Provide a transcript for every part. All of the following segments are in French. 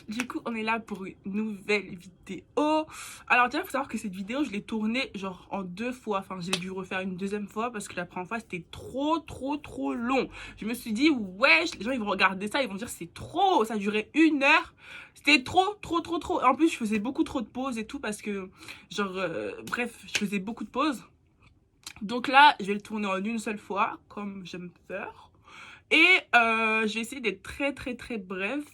Du coup, on est là pour une nouvelle vidéo. Alors déjà, il faut savoir que cette vidéo, je l'ai tournée genre en 2 fois. Enfin, j'ai dû refaire une deuxième fois parce que la première fois, c'était trop long. Je me suis dit, ouais, les gens, ils vont regarder ça, ils vont dire, c'est trop. Ça durait 1 heure. C'était trop. En plus, je faisais beaucoup trop de pauses et tout parce que, genre, bref, je faisais beaucoup de pauses. Donc là, je vais le tourner en une seule fois, comme j'aime faire. Et je vais essayer d'être très bref,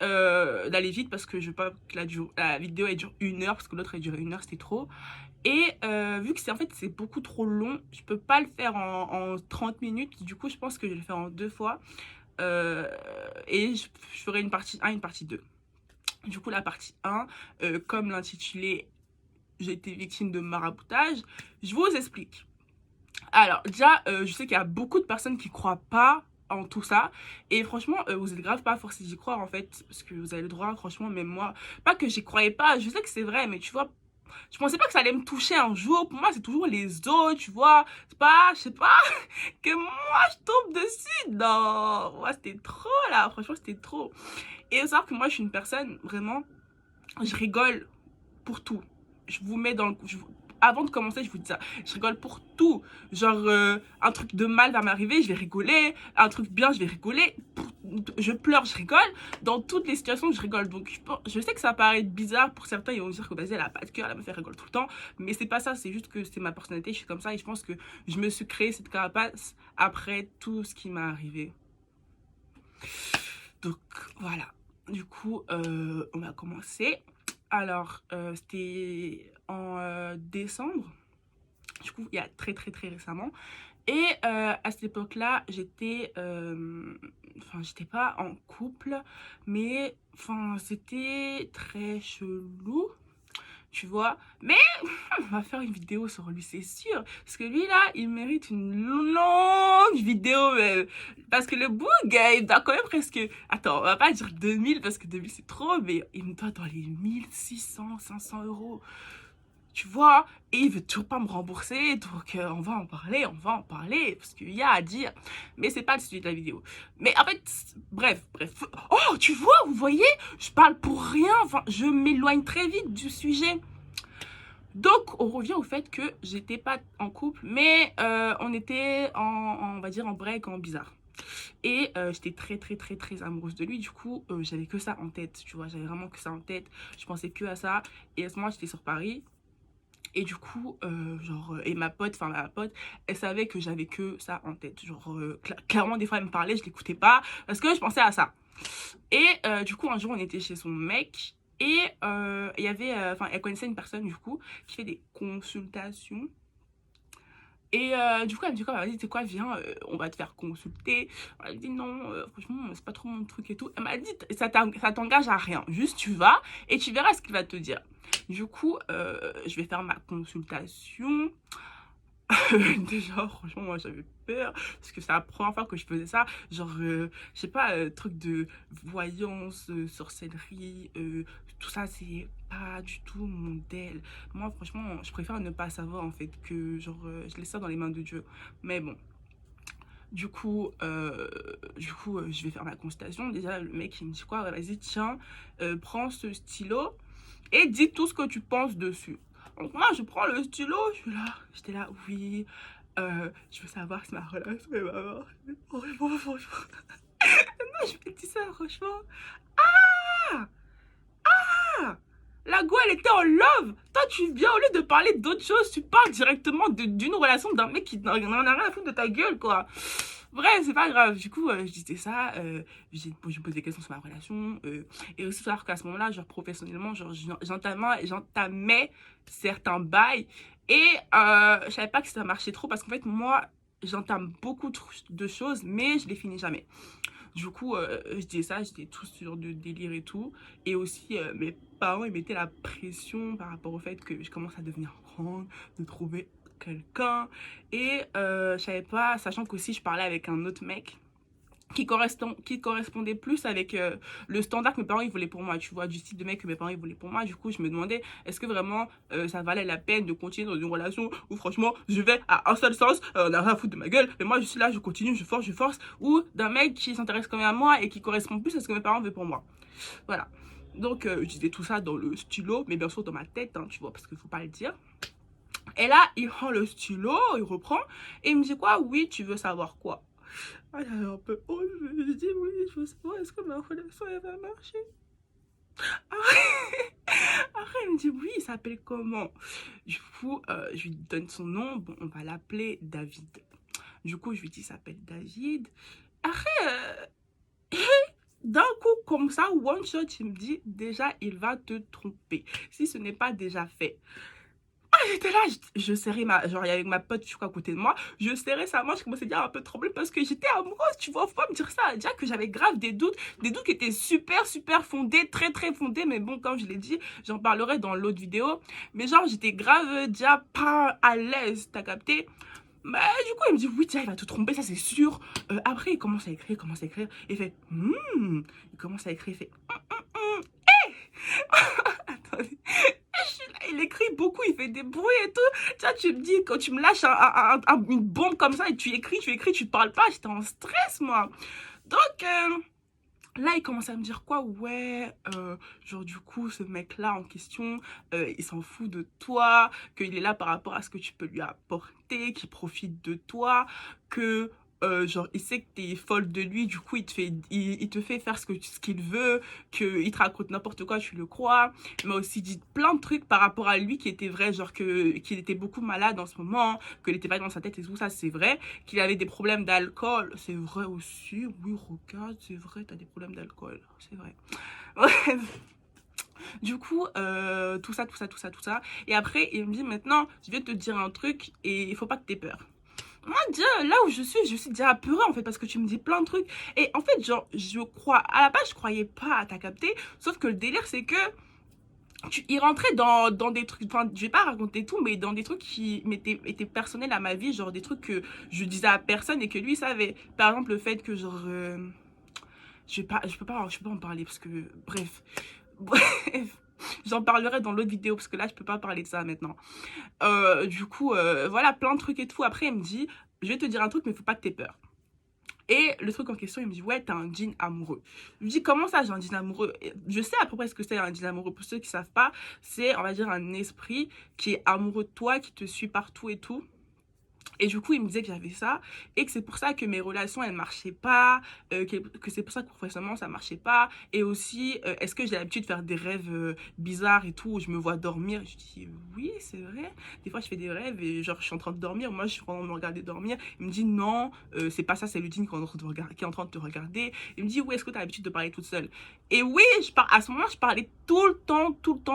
d'aller vite parce que je veux pas que la vidéo elle dure 1 heure parce que l'autre elle durait 1 heure, c'était trop. Et vu que c'est en fait c'est beaucoup trop long, je peux pas le faire en 30 minutes. Du coup, je pense que je vais le faire en 2 fois. Et je ferai une partie 1 et une partie 2. Du coup, la partie 1, comme l'intitulé j'ai été victime de maraboutage, je vous explique. Alors, déjà, je sais qu'il y a beaucoup de personnes qui croient pas en tout ça. Et franchement, vous êtes grave pas forcé d'y croire en fait. Parce que vous avez le droit, franchement, même moi. Pas que j'y croyais pas, je sais que c'est vrai, mais tu vois, je pensais pas que ça allait me toucher un jour. Pour moi, c'est toujours les autres, tu vois. C'est pas, je sais pas, que moi je tombe dessus. Non, moi c'était trop là, franchement, c'était trop. Et faut savoir que moi, je suis une personne, vraiment, je rigole pour tout. Je vous mets dans le... Avant de commencer, je vous dis ça. Je rigole pour tout. Genre, un truc de mal va m'arriver, je vais rigoler. Un truc bien, je vais rigoler. Je pleure, je rigole. Dans toutes les situations, je rigole. Donc, je sais que ça paraît bizarre pour certains. Ils vont dire que vas-y, elle a pas de cœur, elle me fait rigoler tout le temps. Mais c'est pas ça. C'est juste que c'est ma personnalité. Je suis comme ça. Et je pense que je me suis créé cette carapace après tout ce qui m'est arrivé. Donc, voilà. Du coup, on va commencer. Alors, c'était en décembre, du coup, il y a très récemment. Et à cette époque-là, enfin, j'étais pas en couple, mais enfin, c'était très chelou, tu vois. Mais on va faire une vidéo sur lui, c'est sûr. Parce que lui, là, il mérite une longue vidéo. Parce que le boug, il doit quand même presque... Attends, on va pas dire 2000 parce que 2000 c'est trop, mais il me doit dans les 1600, 500 euros. Tu vois, et il veut toujours pas me rembourser, donc on va en parler, parce qu'il y a à dire. Mais c'est pas le sujet de la vidéo. Mais en fait, bref. Oh, tu vois, vous voyez, je parle pour rien, enfin, je m'éloigne très vite du sujet. Donc, on revient au fait que j'étais pas en couple, mais on était on va dire, en break, en bizarre. Et j'étais très amoureuse de lui. Du coup, j'avais que ça en tête, tu vois. J'avais vraiment que ça en tête. Je pensais que à ça. Et à ce moment, j'étais sur Paris. Et du coup, et ma pote, elle savait que j'avais que ça en tête. Genre, clairement, des fois, elle me parlait, je l'écoutais pas, parce que je pensais à ça. Et du coup, un jour, on était chez son mec, et il y avait, elle connaissait une personne, du coup, qui fait des consultations. Et du coup, elle me dit quoi? Elle m'a dit, tu sais quoi, viens, on va te faire consulter. Elle m'a dit, non, franchement, c'est pas trop mon truc et tout. Elle m'a dit, ça t'engage à rien. Juste, tu vas et tu verras ce qu'il va te dire. Du coup, je vais faire ma consultation. Déjà, franchement, moi j'avais peur parce que c'est la première fois que je faisais ça. Genre, je sais pas, truc de voyance, sorcellerie, tout ça, c'est pas du tout mon del. Moi, franchement, je préfère ne pas savoir en fait que, genre, je laisse ça dans les mains de Dieu. Mais bon. Du coup, je vais faire ma consultation. Déjà, le mec, il me dit quoi? Ouais, vas-y, tiens, prends ce stylo et dis tout ce que tu penses dessus. Donc moi, je prends le stylo, j'étais là, oui, je veux savoir si ma relation est maman. Franchement, non, je me dis ça, franchement. Ah, ah, la go, elle était en love. Toi, tu viens, au lieu de parler d'autre chose, tu parles directement d'une relation d'un mec qui n'en a rien à foutre de ta gueule, quoi. Bref, c'est pas grave. Du coup, je disais ça, je me posais des questions sur ma relation. Et aussi savoir qu'à ce moment-là, genre professionnellement, genre j'entamais certains bails. Et je savais pas que ça marchait trop parce qu'en fait, moi, j'entame beaucoup de choses, mais je les finis jamais. Du coup, je disais ça, j'étais tout sur de délire et tout. Et aussi, mes parents, ils mettaient la pression par rapport au fait que je commence à devenir grande, de trouver quelqu'un. Et je savais pas, sachant qu'aussi je parlais avec un autre mec qui correspondait plus avec le standard que mes parents ils voulaient pour moi, tu vois, du style de mec que mes parents ils voulaient pour moi. Du coup, je me demandais, est-ce que vraiment ça valait la peine de continuer dans une relation où franchement je vais à un seul sens, on a rien à foutre de ma gueule, mais moi je suis là, je continue, je force, ou d'un mec qui s'intéresse quand même à moi et qui correspond plus à ce que mes parents veulent pour moi. Voilà. Donc, je disais tout ça dans le stylo, mais bien sûr dans ma tête, hein, tu vois, parce qu'il ne faut pas le dire. Et là, il prend le stylo, il reprend, et il me dit quoi? Oui, tu veux savoir quoi? Ah, j'avais un peu honte, je dis oui, je veux savoir, est-ce que ma relation, elle va marcher? Après, il me dit oui, il s'appelle comment? Du coup, je lui donne son nom, bon, on va l'appeler David. Du coup, je lui dis, il s'appelle David. Après, d'un coup, comme ça, one shot, il me dit, déjà, il va te tromper. Si ce n'est pas déjà fait. Ah, j'étais là, je serrais ma... Genre, il y avait ma pote, je crois, à côté de moi. Je serrais sa main, je commençais déjà un peu trembler parce que j'étais amoureuse, tu vois. Faut pas me dire ça. Déjà que j'avais grave des doutes qui étaient super, super fondés, très, très fondés. Mais bon, comme je l'ai dit, j'en parlerai dans l'autre vidéo. Mais genre, j'étais grave déjà pas à l'aise, t'as capté? Bah, du coup, il me dit, oui, tiens, il va te tromper, ça c'est sûr. Après, il commence à écrire, il commence à écrire. Il fait, il commence à écrire, il fait, attendez. Je suis là, il écrit beaucoup, il fait des bruits et tout. Tu vois, tu me dis, quand tu me lâches une bombe comme ça et tu écris, tu parles pas, j'étais en stress, moi. Donc, là, il commence à me dire quoi? Ouais, genre du coup, ce mec-là en question, il s'en fout de toi, qu'il est là par rapport à ce que tu peux lui apporter, qu'il profite de toi, que genre il sait que t'es folle de lui, du coup il te fait faire ce qu'il veut, qu'il te raconte n'importe quoi, tu le crois. Il m'a aussi dit plein de trucs par rapport à lui qui étaient vrais, genre qu'il était beaucoup malade en ce moment, qu'il était pas dans sa tête et tout ça, c'est vrai. Qu'il avait des problèmes d'alcool, c'est vrai aussi. Oui, regarde, c'est vrai, t'as des problèmes d'alcool, c'est vrai. Bref. Du coup, tout ça, tout ça, tout ça, tout ça. Et après, il me dit maintenant, je vais te dire un truc et il faut pas que t'aies peur. Moi, déjà, là où je suis déjà apeurée en fait parce que tu me dis plein de trucs. Et en fait, genre, je crois, à la base, je croyais pas à t'as capté. Sauf que le délire, c'est que il rentrait dans des trucs, enfin, je vais pas raconter tout, mais dans des trucs qui étaient personnels à ma vie, genre des trucs que je disais à personne et que lui savait. Par exemple, le fait que, genre, je peux pas en parler parce que, bref, bref. J'en parlerai dans l'autre vidéo parce que là, je peux pas parler de ça maintenant. Du coup, voilà, plein de trucs et tout. Après, il me dit, je vais te dire un truc, mais faut pas que t'aies peur. Et le truc en question, il me dit, ouais, t'as un jean amoureux. Je lui dis, comment ça, j'ai un jean amoureux? Je sais à peu près ce que c'est un jean amoureux. Pour ceux qui savent pas, c'est, on va dire, un esprit qui est amoureux de toi, qui te suit partout et tout. Et du coup, il me disait que j'avais ça et que c'est pour ça que mes relations, elles marchaient pas, que c'est pour ça que professionnellement, ça marchait pas. Et aussi, est-ce que j'ai l'habitude de faire des rêves bizarres et tout, où je me vois dormir? Je dis, oui, c'est vrai. Des fois, je fais des rêves et genre, je suis en train de dormir. Moi, je suis en train de me regarder dormir. Il me dit, non, c'est pas ça, c'est le djinn qui est en train de te regarder. Il me dit, oui, est-ce que tu as l'habitude de parler toute seule? Et oui, à ce moment-là, je parlais tout le temps,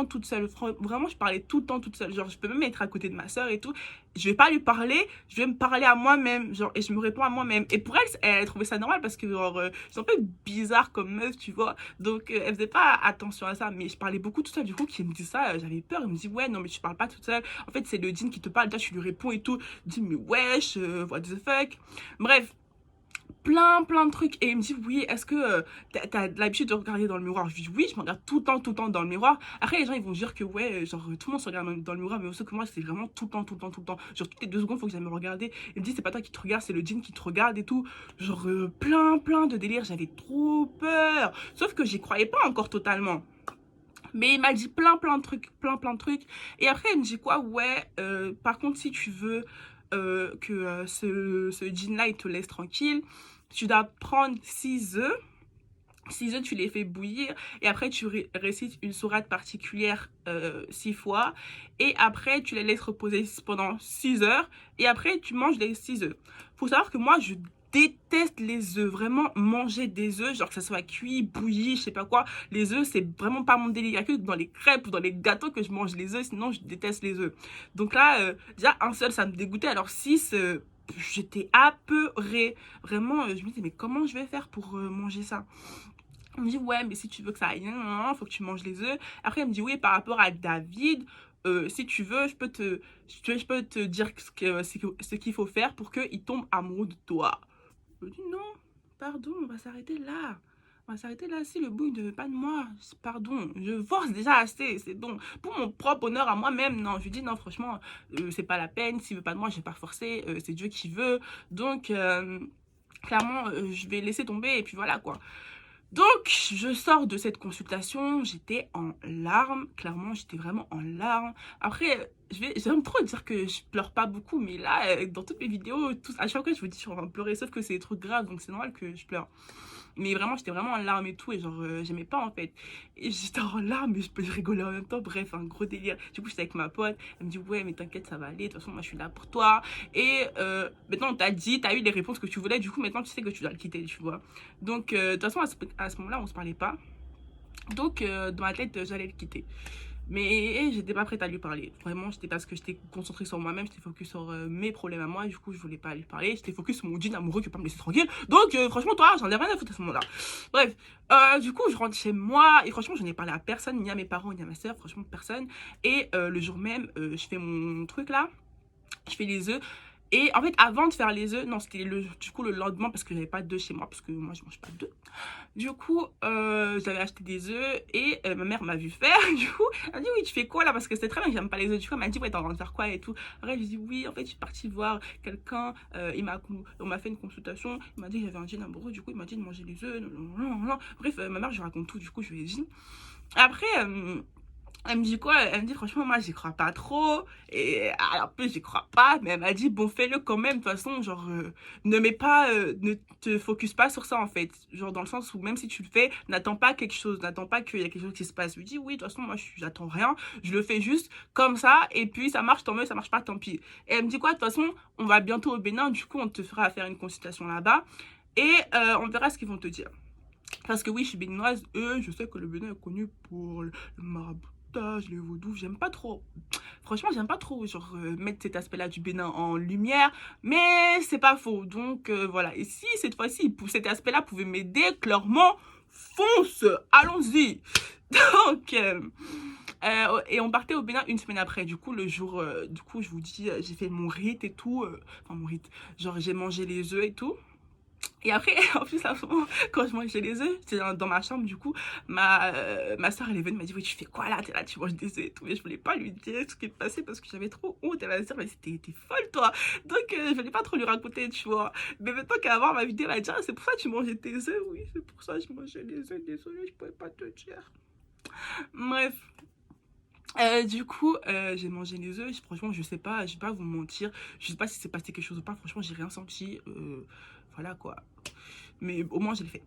toute seule. Vraiment, je parlais tout le temps toute seule. Genre, je peux même être à côté de ma soeur et tout. Je vais pas lui parler, je vais me parler à moi-même, genre, et je me réponds à moi-même. Et pour elle, elle trouvait ça normal parce que, genre, c'est un peu bizarre comme meuf, tu vois. Donc, elle faisait pas attention à ça, mais je parlais beaucoup toute seule. Du coup, qui me dit ça, j'avais peur. Il me dit, ouais, non, mais tu parles pas toute seule. En fait, c'est le djinn qui te parle. Là, tu lui réponds et tout. Je dis, mais wesh, what the fuck. Bref, plein de trucs. Et il me dit, oui, est-ce que t'as l'habitude de regarder dans le miroir? Je lui dis, oui, je me regarde tout le temps dans le miroir. Après, les gens, ils vont dire que, ouais, genre, tout le monde se regarde dans le miroir, mais aussi que moi, c'est vraiment tout le temps. Genre, toutes les 2 secondes, faut que j'aille me regarder. Il me dit, c'est pas toi qui te regarde, c'est le djinn qui te regarde et tout. Genre, plein de délires. J'avais trop peur. Sauf que j'y croyais pas encore totalement. Mais il m'a dit plein de trucs, plein de trucs. Et après, il me dit quoi? Ouais, par contre, si tu veux que ce jean-là, il te laisse tranquille, tu dois prendre 6 œufs. 6 œufs, tu les fais bouillir et après tu récites une sourate particulière 6 fois et après tu les laisses reposer pendant 6 heures et après tu manges les 6 œufs. Faut savoir que moi je déteste les œufs, vraiment manger des œufs, genre que ça soit cuit, bouilli, je sais pas quoi. Les œufs, c'est vraiment pas mon délire. Il y a que dans les crêpes ou dans les gâteaux que je mange les œufs, sinon je déteste les œufs. Donc là, déjà un seul ça me dégoûtait, alors 6, j'étais apeurée. Vraiment, je me disais mais comment je vais faire pour manger ça? Il me dit, ouais, mais si tu veux que ça aille, il faut que tu manges les œufs. Après, il me dit, oui, par rapport à David, si tu veux, je peux te dire ce qu'il faut faire pour qu'il tombe amoureux de toi. Je dis, non, pardon, on va s'arrêter là. On va s'arrêter là. Si le bout ne veut pas de moi, pardon, je force déjà assez, c'est bon. Pour mon propre honneur à moi-même, non. Je lui dis, non, franchement, c'est pas la peine. S'il veut pas de moi, je vais pas forcer. C'est Dieu qui veut. Donc, clairement, je vais laisser tomber et puis voilà, quoi. Donc, je sors de cette consultation, j'étais en larmes, clairement, j'étais vraiment en larmes. Après, j'aime trop dire que je pleure pas beaucoup, mais là, dans toutes mes vidéos, à chaque fois, je vous dis, je suis en train de pleurer, sauf que c'est des trucs graves, donc c'est normal que je pleure. Mais vraiment, j'étais vraiment en larmes et tout, et genre, j'aimais pas en fait. Et j'étais en larmes, mais je rigolais en même temps, bref, un gros délire. Du coup, j'étais avec ma pote, elle me dit, ouais, mais t'inquiète, ça va aller, de toute façon, moi, je suis là pour toi. Et maintenant, on t'a dit, t'as eu les réponses que tu voulais, du coup, maintenant, tu sais que tu dois le quitter, tu vois. Donc, de toute façon, à ce moment-là, on se parlait pas. Donc, dans ma tête, j'allais le quitter. Mais j'étais pas prête à lui parler. Vraiment, j'étais parce que j'étais concentrée sur moi-même, j'étais focus sur mes problèmes à moi. Du coup, je voulais pas lui parler. J'étais focus sur mon jean amoureux qui veut pas me laisser tranquille. Donc, franchement, toi, j'en ai rien à foutre à ce moment-là. Bref, du coup, je rentre chez moi et franchement, j'en ai parlé à personne, ni à mes parents, ni à ma soeur, franchement, personne. Et le jour même, je fais mon truc là, je fais les œufs. Et en fait, avant de faire les œufs, non, c'était du coup le lendemain parce que j'avais pas d'œufs chez moi, parce que moi je mange pas d'œufs. Du coup, j'avais acheté des œufs et ma mère m'a vu faire. Du coup, elle m'a dit, oui, tu fais quoi là? Parce que c'était très bien que j'aime pas les œufs. Du coup, elle m'a dit, ouais, t'es en train de faire quoi et tout. Après, je dis, oui, en fait, je suis partie voir quelqu'un. On m'a fait une consultation. Il m'a dit que j'avais un jean amoureux. Du coup, il m'a dit de manger les œufs. Non, non, non, non. Bref, ma mère, je lui raconte tout. Du coup, je lui ai dit. Après, elle me dit quoi? Elle me dit franchement moi j'y crois pas trop. Et alors plus j'y crois pas. Mais elle m'a dit bon fais-le quand même. De toute façon genre ne te focus pas sur ça en fait. Genre dans le sens où même si tu le fais, n'attends pas quelque chose. N'attends pas qu'il y a quelque chose qui se passe. Je lui dis oui de toute façon moi j'attends rien. Je le fais juste comme ça. Et puis ça marche tant mieux, ça marche pas tant pis. Et elle me dit quoi? De toute façon on va bientôt au Bénin. Du coup on te fera faire une consultation là-bas. Et on verra ce qu'ils vont te dire. Parce que oui, je suis béninoise, je sais que le Bénin est connu pour le maraboutage, les vaudous, j'aime pas trop. Franchement, j'aime pas trop genre mettre cet aspect-là du Bénin en lumière, mais c'est pas faux. Donc voilà, et si cette fois-ci, pour cet aspect-là pouvait m'aider, clairement, fonce, allons-y. Donc, et on partait au Bénin une semaine après. Du coup, le jour, du coup, je vous dis, j'ai fait mon rite et tout. Enfin, mon rite, genre j'ai mangé les œufs et tout. Et après, en plus, à ce moment, quand je mangeais les œufs, c'était dans ma chambre, du coup, ma soeur, elle est venue, elle m'a dit, oui, tu fais quoi là? T'es là, tu manges des œufs et tout. Mais je voulais pas lui dire ce qui est passé parce que j'avais trop honte. Elle m'a dit, mais t'es folle, toi. Donc, je voulais pas trop lui raconter, tu vois. Mais maintenant qu'elle va voir ma vidéo, elle va dire, ah, c'est pour ça que tu mangeais tes œufs? Oui, c'est pour ça que je mangeais les œufs. Désolée, je pouvais pas te dire. Bref. Du coup, j'ai mangé les œufs. Franchement, je sais pas, je vais pas vous mentir. Je sais pas si c'est passé quelque chose ou pas. Franchement, j'ai rien senti. Voilà quoi. Mais au moins, je l'ai fait.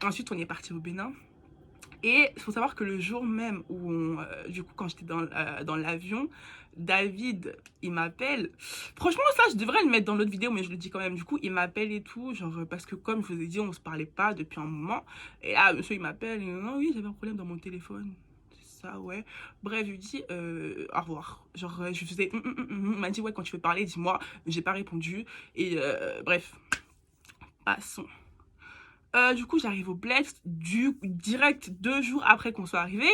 Ensuite, on est parti au Bénin. Et il faut savoir que le jour même où du coup, quand j'étais dans l'avion, David, il m'appelle. Franchement, ça, je devrais le mettre dans l'autre vidéo, mais je le dis quand même. Du coup, il m'appelle et tout, genre, parce que comme je vous ai dit, on se parlait pas depuis un moment. Et là, monsieur, il m'appelle. Ah oui, j'avais un problème dans mon téléphone. Ça, ouais. Bref, je lui dis au revoir. Genre, je faisais. Il m'a dit, ouais, quand tu veux parler, dis-moi. J'ai pas répondu. Et bref, passons. Du coup, j'arrive au Bled, direct 2 jours après qu'on soit arrivé.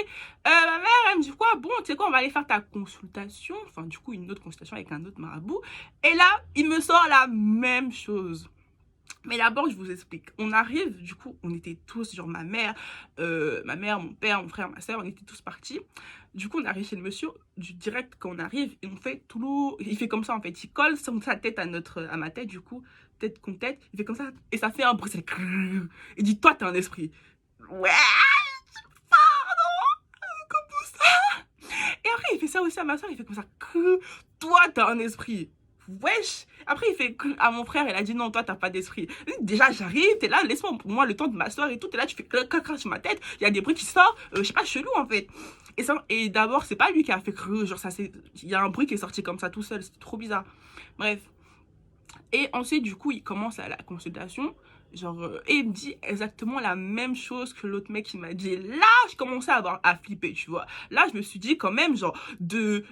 Ma mère, elle me dit quoi? Bon, tu sais quoi, on va aller faire ta consultation. Enfin, du coup, une autre consultation avec un autre marabout. Et là, il me sort la même chose. Mais d'abord, je vous explique. On arrive, du coup, on était tous, genre ma mère, mon père, mon frère, ma soeur, on était tous partis. Du coup, on arrive chez le monsieur, direct quand on arrive, et on fait tout. Il fait comme ça en fait. Il colle sa tête à ma tête, du coup, tête contre tête. Il fait comme ça, et ça fait un bruit. Il dit, toi, t'es un esprit. Ouais, comme ça. Et après, il fait ça aussi à ma soeur, il fait comme ça. Toi, t'as un esprit. Wesh. Après, il fait à mon frère, il a dit non, toi, t'as pas d'esprit. Déjà, j'arrive, t'es là, laisse-moi pour moi le temps de m'asseoir et tout. T'es là, tu fais crac sur ma tête. Il y a des bruits qui sortent, je sais pas, chelou en fait. Et d'abord, c'est pas lui qui a fait genre ça, il y a un bruit qui est sorti comme ça tout seul. C'était trop bizarre. Bref. Et ensuite, du coup, il commence la consultation. Genre, et il me dit exactement la même chose que l'autre mec qui m'a dit. Là, je commençais à flipper, tu vois. Là, je me suis dit quand même, genre, de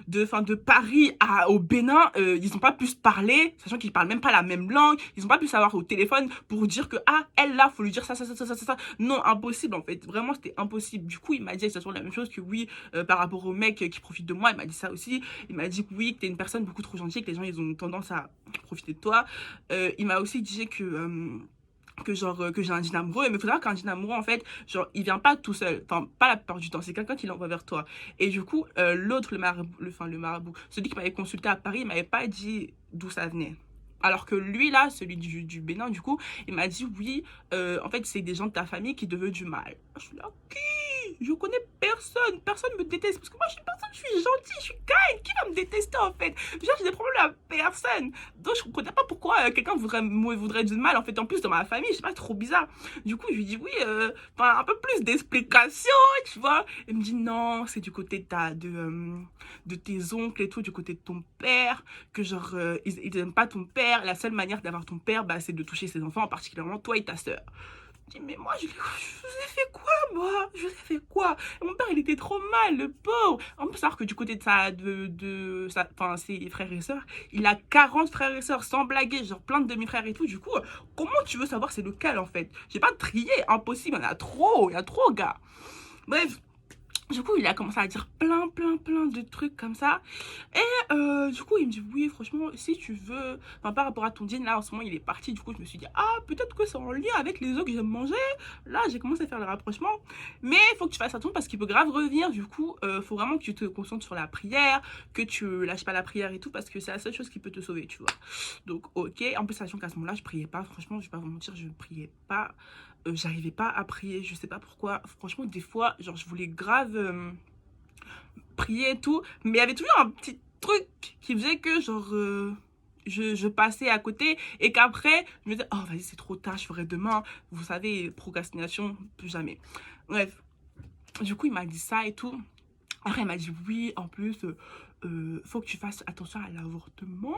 Paris au Bénin, ils ont pas pu se parler, sachant qu'ils parlent même pas la même langue. Ils ont pas pu savoir au téléphone pour dire que, ah, elle là, faut lui dire ça, ça, ça, ça, ça, ça. Non, impossible en fait. Vraiment, c'était impossible. Du coup, il m'a dit exactement la même chose que oui, par rapport au mec qui profite de moi, il m'a dit ça aussi. Il m'a dit que oui, que t'es une personne beaucoup trop gentille, que les gens, ils ont tendance à profiter de toi. Il m'a aussi dit que genre que j'ai un jean amoureux, mais il faut savoir qu'un jean amoureux en fait genre il vient pas tout seul, enfin pas la plupart du temps, c'est quelqu'un qui l'envoie vers toi. Et du coup l'autre, le marabout, celui qui m'avait consulté à Paris, il m'avait pas dit d'où ça venait. Alors que lui, là, celui du Bénin, du coup, il m'a dit, oui, en fait, c'est des gens de ta famille qui te veulent du mal. Je suis là, qui? Je connais personne, personne me déteste. Parce que moi, je suis personne, je suis gentille, je suis kind. Qui va me détester, en fait? Déjà, j'ai des problèmes à personne. Donc, je ne comprenais pas pourquoi quelqu'un me voudrait du mal, en fait. En plus, dans ma famille, je sais pas, trop bizarre. Du coup, je lui dis, oui, un peu plus d'explications, tu vois. Il me dit, non, c'est du côté de tes oncles et tout, du côté de ton père, que genre, ils n'aiment pas ton père. La seule manière d'avoir ton père, bah, c'est de toucher ses enfants, particulièrement toi et ta sœur. Je dis, mais moi, je vous ai fait quoi, moi? Je vous ai fait quoi? Mon père, il était trop mal, le pauvre. On peut savoir que du côté de enfin, ses frères et sœurs, il a 40 frères et sœurs, sans blaguer, genre plein de demi-frères et tout. Du coup, comment tu veux savoir c'est lequel, en fait? J'ai pas trié, impossible, il y a trop, gars. Bref. Du coup, il a commencé à dire plein de trucs comme ça. Et du coup, il me dit, oui, franchement, si tu veux, enfin, par rapport à ton dîner, là, en ce moment, il est parti. Du coup, je me suis dit, ah, peut-être que c'est en lien avec les œufs que j'aime manger. Là, j'ai commencé à faire le rapprochement. Mais il faut que tu fasses attention parce qu'il peut grave revenir. Du coup, faut vraiment que tu te concentres sur la prière, que tu lâches pas la prière et tout, parce que c'est la seule chose qui peut te sauver, tu vois. Donc, ok. En plus, sachant qu'à ce moment-là, je priais pas. Franchement, je vais pas vous mentir, je priais pas. J'arrivais pas à prier, je sais pas pourquoi. Franchement, des fois, genre, je voulais grave prier et tout, mais il y avait toujours un petit truc qui faisait que, genre, je passais à côté et qu'après, je me disais, oh, vas-y, c'est trop tard, je ferai demain. Vous savez, procrastination, plus jamais. Bref, du coup, il m'a dit ça et tout. Après, il m'a dit, oui, en plus, faut que tu fasses attention à l'avortement.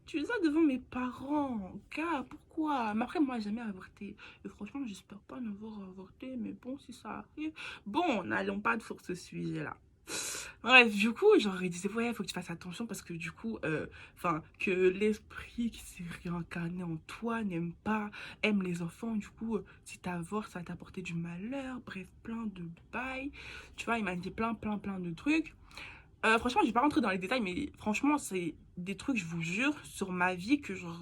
Tu fais ça devant mes parents, gars, pourquoi? Mais après, moi, j'ai jamais avorté. Et franchement, j'espère pas n'avoir avorté, mais bon, si ça arrive. Bon, n'allons pas sur ce sujet-là. Bref, du coup, genre, il disait, ouais, faut que tu fasses attention parce que du coup, enfin, que l'esprit qui s'est réincarné en toi aime les enfants. Du coup, si t'avortes, ça va t'apporter du malheur. Bref, plein de bails. Tu vois, il m'a dit plein de trucs. Franchement, je vais pas rentrer dans les détails, mais franchement, c'est des trucs, je vous jure, sur ma vie que genre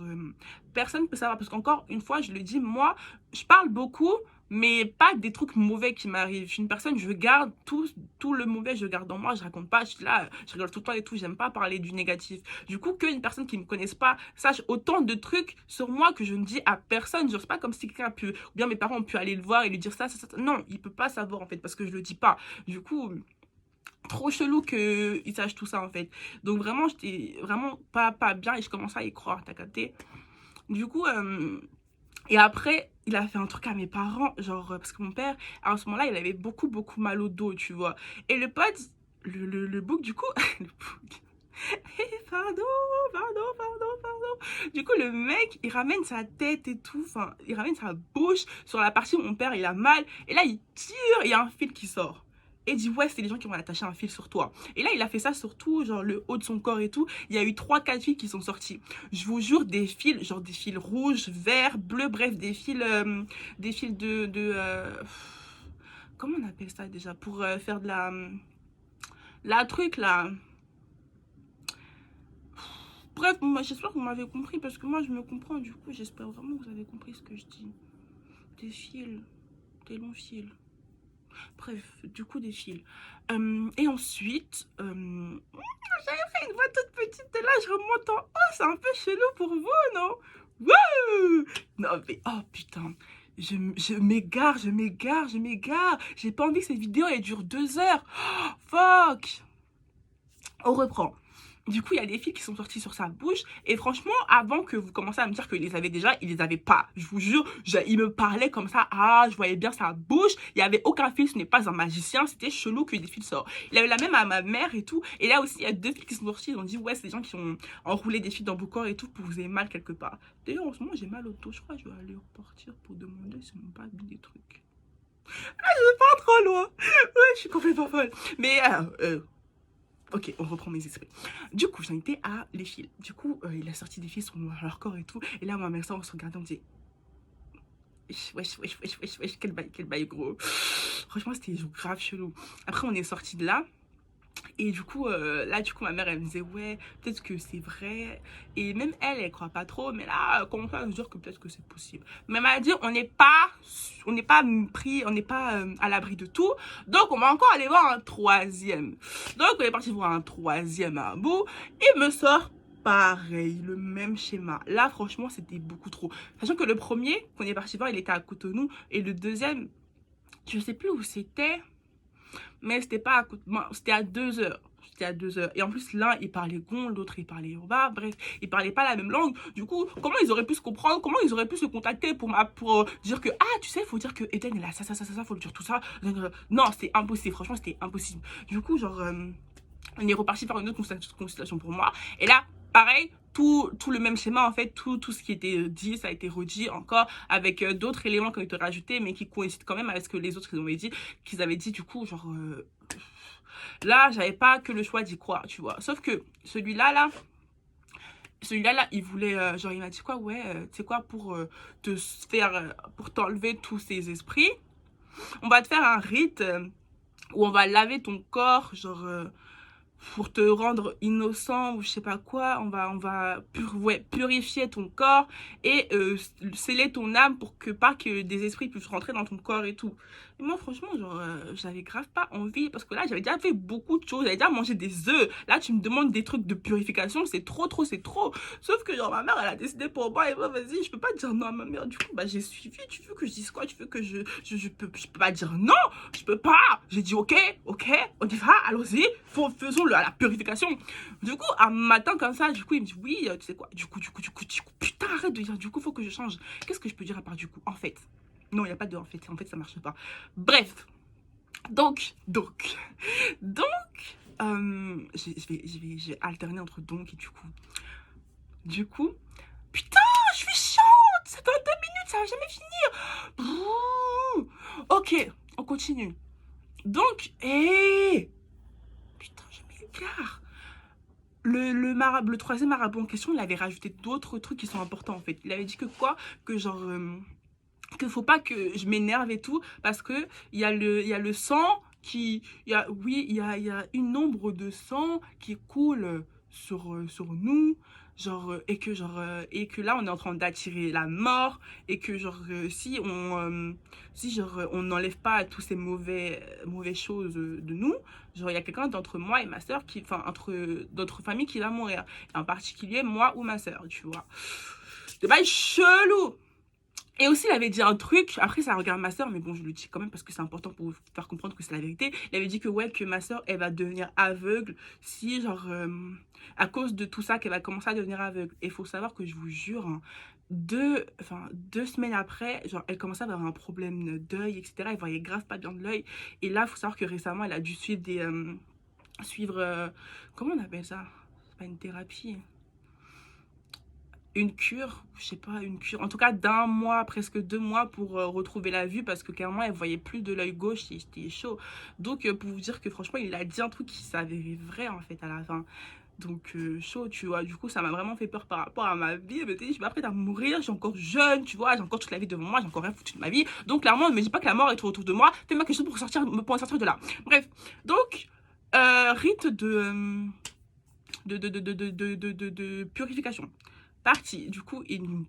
personne peut savoir. Parce qu'encore une fois, je le dis, moi, je parle beaucoup, mais pas des trucs mauvais qui m'arrivent. Je suis une personne, je garde tout le mauvais, je garde en moi, je raconte pas, je suis là, je rigole tout le temps et tout, j'aime pas parler du négatif. Du coup, qu'une personne qui me connaisse pas sache autant de trucs sur moi que je ne dis à personne. Genre, c'est pas comme si quelqu'un a pu, ou bien mes parents ont pu aller le voir et lui dire ça. Non, il peut pas savoir en fait, parce que je le dis pas. Du coup, trop chelou qu'il sache tout ça en fait. Donc vraiment, j'étais vraiment pas bien et je commençais à y croire, t'as capté. Du coup, et après, il a fait un truc à mes parents, genre, parce que mon père, à ce moment-là, il avait beaucoup mal au dos, tu vois. Et le pote, le bouc, du coup, le bouc. Pardon. Du coup, le mec, il ramène sa tête et tout, enfin, il ramène sa bouche sur la partie où mon père, il a mal. Et là, il tire, il y a un fil qui sort. Et il dit, ouais, c'est les gens qui vont attacher un fil sur toi. Et là, il a fait ça sur tout, genre le haut de son corps et tout. Il y a eu 3-4 fils qui sont sortis. Je vous jure, des fils, genre des fils rouges, verts, bleus, bref, des fils comment on appelle ça déjà? Pour faire de la truc là. Bref, moi, j'espère que vous m'avez compris parce que moi, je me comprends. Du coup, j'espère vraiment que vous avez compris ce que je dis. Des fils, des longs fils. Bref, du coup, des fils. Et ensuite, j'avais fait une voix toute petite et là, je remonte en haut. C'est un peu chelou pour vous, non? Wouh! Non, mais oh putain. Je m'égare. J'ai pas envie que cette vidéo elle dure 2 heures. Oh, fuck! On reprend. Du coup, il y a des fils qui sont sortis sur sa bouche. Et franchement, avant que vous commenciez à me dire qu'il les avait déjà, il les avait pas. Je vous jure, il me parlait comme ça. Ah, je voyais bien sa bouche. Il n'y avait aucun fil, ce n'est pas un magicien. C'était chelou que des fils sortent. Il avait la même à ma mère et tout. Et là aussi, il y a 2 fils qui sont sortis. Ils ont dit, ouais, c'est des gens qui ont enroulé des fils dans vos corps et tout pour vous ayez mal quelque part. D'ailleurs, en ce moment, j'ai mal au dos. Je crois que je vais aller repartir pour demander si on m'a pas mis des trucs. Ah, je vais pas trop loin. Ouais, je suis complètement folle. Mais, ok, on reprend mes esprits. Du coup, j'en étais à les fils. Du coup, il a sorti des fils sur leur corps et tout. Et là, ma mère, ça, on se regardait, on disait, wesh, quel bail, gros. Franchement, c'était grave chelou. Après, on est sorti de là. Et du coup, ma mère, elle me disait, ouais, peut-être que c'est vrai. Et même elle croit pas trop. Mais là, elle commence à se dire que peut-être que c'est possible. Mais elle m'a dit, on n'est pas pris, on n'est pas à l'abri de tout. Donc, on va encore aller voir un troisième. Donc, on est parti voir un troisième à bout. Il me sort pareil, le même schéma. Là, franchement, c'était beaucoup trop. Sachant que le premier qu'on est parti voir, il était à Cotonou. Et le deuxième, je sais plus où c'était. Mais c'était pas à Cotonou, c'était à 2 heures. C'était à 2 heures. Et en plus, l'un, il parlait Gon, l'autre, il parlait Yoruba. Bref, ils parlaient pas la même langue. Du coup, comment ils auraient pu se comprendre? Comment ils auraient pu se contacter pour dire que, ah, tu sais, il faut dire que Eden, il a ça, faut lui dire tout ça. Non, c'était impossible. Franchement, c'était impossible. Du coup, genre, on est reparti faire une autre consultation pour moi. Et là, pareil, tout le même schéma, en fait, tout ce qui était dit, ça a été redit encore avec d'autres éléments qui ont été rajoutés, mais qui coïncident quand même avec ce que les autres qu'ils avaient dit, du coup, genre, là, j'avais pas que le choix d'y croire, tu vois. Sauf que celui-là, il voulait, genre, il m'a dit quoi, ouais, tu sais quoi, te faire, pour t'enlever tous ces esprits, on va te faire un rite où on va laver ton corps, genre, pour te rendre innocent ou je sais pas quoi, ouais, purifier ton corps et sceller ton âme pour que pas que des esprits puissent rentrer dans ton corps et tout. Et moi franchement genre j'avais grave pas envie parce que là j'avais déjà fait beaucoup de choses, j'avais déjà mangé des œufs. Là tu me demandes des trucs de purification, c'est trop, c'est trop. Sauf que genre ma mère elle a décidé pour moi et moi vas-y, je peux pas dire non à ma mère. Du coup bah j'ai suivi. Tu veux que je dise quoi? Tu veux que je peux pas dire non, je peux pas. J'ai dit ok, on y va, allons-y, faisons à la purification. Du coup, un matin comme ça, du coup, il me dit oui, tu sais quoi, du coup, putain, arrête de dire du coup, faut que je change. Qu'est-ce que je peux dire à part du coup, en fait? Non, il n'y a pas de en fait, ça marche pas. Bref, donc, j'ai alterné entre donc et du coup, putain, je suis chiante, ça fait 2 minutes, ça va jamais finir. Ok, on continue. Donc, putain, je m'égare. Le troisième marabout en question, il avait rajouté d'autres trucs qui sont importants en fait. Il avait dit que quoi? Que genre, que faut pas que je m'énerve et tout, parce que il y a le sang qui, il y a une ombre de sang qui coule sur nous, genre, et que là on est en train d'attirer la mort, et que genre, si genre, on n'enlève pas tous ces mauvaises choses de nous, genre, il y a quelqu'un d'entre moi et ma soeur enfin, entre d'autres familles qui va mourir, et en particulier moi ou ma soeur, tu vois. C'est pas chelou. Et aussi, il avait dit un truc, après ça regarde ma soeur, mais bon, je le dis quand même parce que c'est important pour vous faire comprendre que c'est la vérité. Il avait dit que ouais, que ma soeur, elle va devenir aveugle si, genre, à cause de tout ça, qu'elle va commencer à devenir aveugle. Et il faut savoir que je vous jure, hein, 2 semaines après, genre, elle commençait à avoir un problème d'œil, etc. Elle voyait grave pas bien de l'œil. Et là, il faut savoir que récemment, elle a dû suivre, comment on appelle ça? C'est pas une thérapie, une cure, je sais pas, une cure, en tout cas d'1 mois, presque 2 mois pour retrouver la vue parce que clairement elle voyait plus de l'œil gauche et c'était chaud. Donc pour vous dire que franchement il a dit un truc qui s'avérait vrai en fait à la fin. Donc chaud, tu vois. Du coup ça m'a vraiment fait peur par rapport à ma vie. Je suis pas prête à mourir, je suis encore jeune, tu vois, j'ai encore toute la vie devant moi, j'ai encore rien foutu de ma vie. Donc clairement ne me dis pas que la mort est autour de moi, fais-moi quelque chose pour sortir de là. Bref, donc rite de purification parti. Du coup, il nous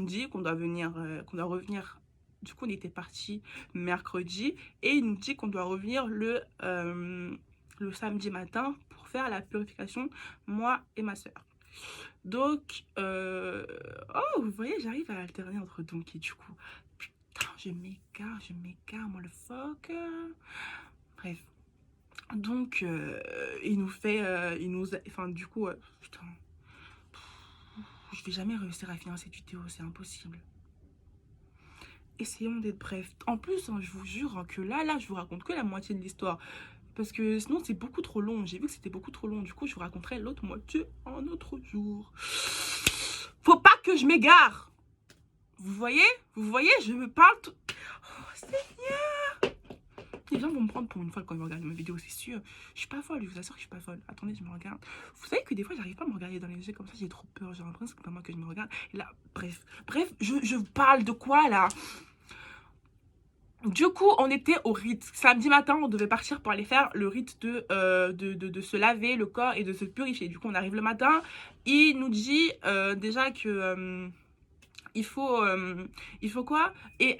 dit qu'on doit venir, qu'on doit revenir. Du coup, on était parti mercredi et il nous dit qu'on doit revenir le samedi matin pour faire la purification, moi et ma soeur. Donc, oh, vous voyez, j'arrive à alterner entre donc et du coup. Putain, je m'égare, moi le fuck. Bref. Donc, il nous fait, enfin, du coup, putain. Je vais jamais réussir à finir cette vidéo, c'est impossible. Essayons d'être bref. En plus, hein, je vous jure que là, je vous raconte que la moitié de l'histoire. Parce que sinon, c'est beaucoup trop long. J'ai vu que c'était beaucoup trop long. Du coup, je vous raconterai l'autre moitié un autre jour. Faut pas que je m'égare. Vous voyez, je me parle tout... Oh, Seigneur. Les gens vont me prendre pour une folle quand ils me regardent ma vidéo, c'est sûr. Je suis pas folle, je vous assure que je suis pas folle. Attendez, je me regarde. Vous savez que des fois, j'arrive pas à me regarder dans les yeux comme ça, j'ai trop peur. J'ai l'impression que c'est pas moi que je me regarde. Et là, bref, je parle de quoi là? Du coup, on était au rite. Samedi matin, on devait partir pour aller faire le rite de se laver le corps et de se purifier. Du coup, on arrive le matin. Il nous dit déjà que... il faut quoi? Et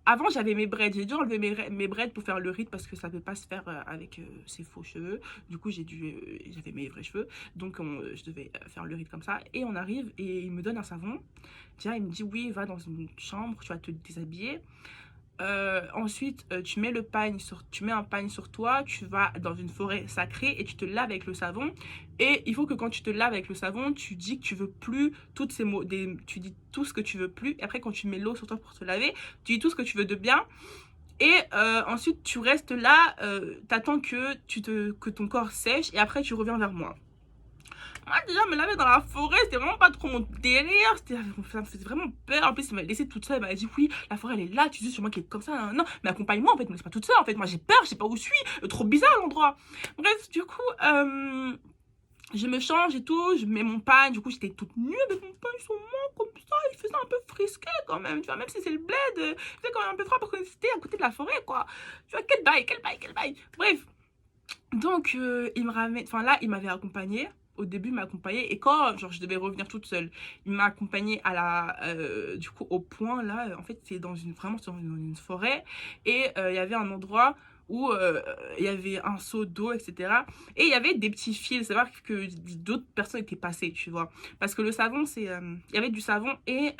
avant j'avais mes braids, j'ai dû enlever mes braids pour faire le ride parce que ça ne peut pas se faire avec ces faux cheveux. Du coup j'avais mes vrais cheveux, donc je devais faire le ride comme ça. Et on arrive et il me donne un savon. Tiens, il me dit oui, va dans une chambre, tu vas te déshabiller. Ensuite, tu mets un pagne sur toi, tu vas dans une forêt sacrée et tu te laves avec le savon. Et il faut que quand tu te laves avec le savon, tu dis que tu veux plus toutes ces mots, tu dis tout ce que tu veux plus. Et après, quand tu mets l'eau sur toi pour te laver, tu dis tout ce que tu veux de bien. Et ensuite, tu restes là, t'attends que ton corps sèche et après, tu reviens vers moi. Moi, déjà, me laver dans la forêt, c'était vraiment pas trop mon délire. Ça me faisait vraiment peur. En plus, il m'a laissé toute seule. Il m'a dit, oui, la forêt, elle est là. Tu dis sûrement qu'elle est comme ça. Non, mais accompagne-moi, en fait. Me laisse pas toute seule, en fait. Moi, j'ai peur. Je sais pas où je suis. Trop bizarre, l'endroit. Bref, du coup, je me change et tout. Je mets mon pagne. Du coup, j'étais toute nue avec mon pagne sur moi, comme ça. Il faisait un peu frisqué, quand même. Tu vois, même si c'est le bled, il faisait quand même un peu froid parce qu'on était à côté de la forêt, quoi. Tu vois, quel bail. Bref. Donc, il me ramène, enfin là, il m'avait accompagné. Au début, il m'a accompagné. Et quand, genre, je devais revenir toute seule, il m'a accompagné du coup, au point, là. En fait, c'est vraiment dans une forêt. Et il y avait un endroit où il y avait un seau d'eau, etc. Et il y avait des petits fils. C'est vrai que d'autres personnes étaient passées, tu vois. Parce que le savon, il y avait du savon et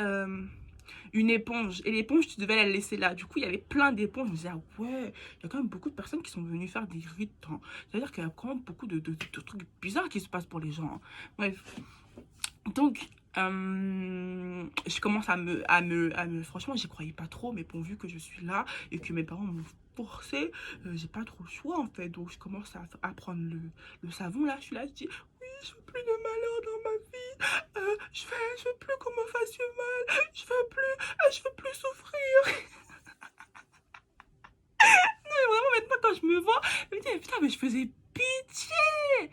une éponge. Et l'éponge, tu devais la laisser là. Du coup, il y avait plein d'éponges. Je me disais, ah ouais, il y a quand même beaucoup de personnes qui sont venues faire des rites. Hein. C'est-à-dire qu'il y a quand même beaucoup de trucs bizarres qui se passent pour les gens. Hein. Bref. Donc, je commence franchement, j'y croyais pas trop. Mais bon, vu que je suis là et que mes parents m'ont forcé, j'ai pas trop le choix en fait. Donc, je commence à prendre le savon là. Je suis là, je dis, oui, je veux plus de malheur dans ma vie. Je veux plus qu'on me fasse du mal. Je veux plus souffrir. Non, mais vraiment, maintenant, quand je me vois, je me dis, putain, mais je faisais pitié.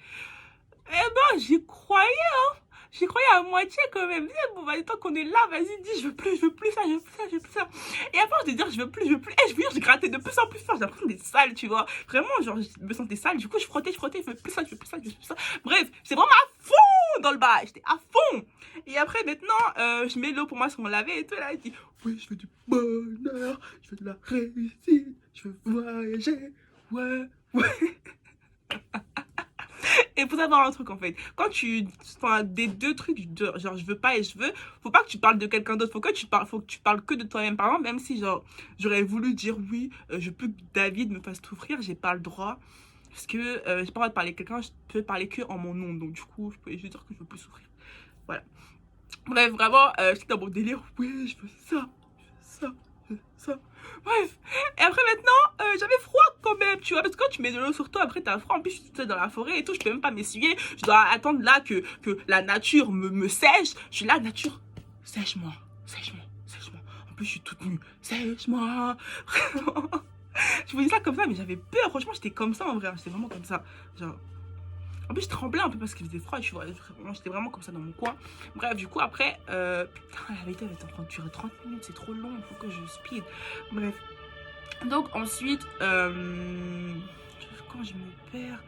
Eh ben, j'y croyais, hein. J'y croyais à moitié quand même. Bon, bah, tant qu'on est là, vas-y, dis, je veux plus ça, je veux plus ça, je veux plus ça. Et à force de dire, je veux plus, et je veux dire, je grattais de plus en plus fort. J'ai l'impression d'être sale, tu vois. Vraiment, genre, je me sentais sale. Du coup, je frottais, je veux plus ça, je veux plus ça, je veux plus ça. Bref, c'est vraiment à fond dans le bas. J'étais à fond. Et après, maintenant, je mets l'eau pour moi sur mon laver et tout. Là, je dis, oui, je veux du bonheur, je veux de la réussite, je veux voyager. Ouais. Et faut savoir un truc en fait, quand enfin, des deux trucs, genre je veux pas et je veux, faut pas que tu parles de quelqu'un d'autre, faut que tu parles que de toi-même. Par exemple, même si genre j'aurais voulu dire oui, je peux que David me fasse souffrir, j'ai pas le droit. Parce que j'ai pas le droit de parler de quelqu'un, je peux parler que en mon nom. Donc du coup, je peux juste dire que je veux plus souffrir. Voilà. Bref, vraiment, j'étais dans mon délire, oui, je veux ça, je veux ça. Bref, et après maintenant, j'avais froid quand même, tu vois, parce que quand tu mets de l'eau sur toi, après t'as froid, en plus je suis toute seule dans la forêt et tout, je peux même pas m'essuyer, je dois attendre là que la nature me sèche, je suis là, nature, sèche-moi, en plus je suis toute nue, sèche-moi, vraiment, je vous dis ça comme ça, mais j'avais peur, franchement j'étais comme ça en vrai, j'étais vraiment comme ça, genre... En plus, je tremblais un peu parce qu'il faisait froid, tu vois. J'étais vraiment comme ça dans mon coin. Bref, du coup, après, putain, la vérité, elle était en train de durer 30 minutes, c'est trop long, il faut que je speed. Bref. Donc, ensuite, quand je me perds.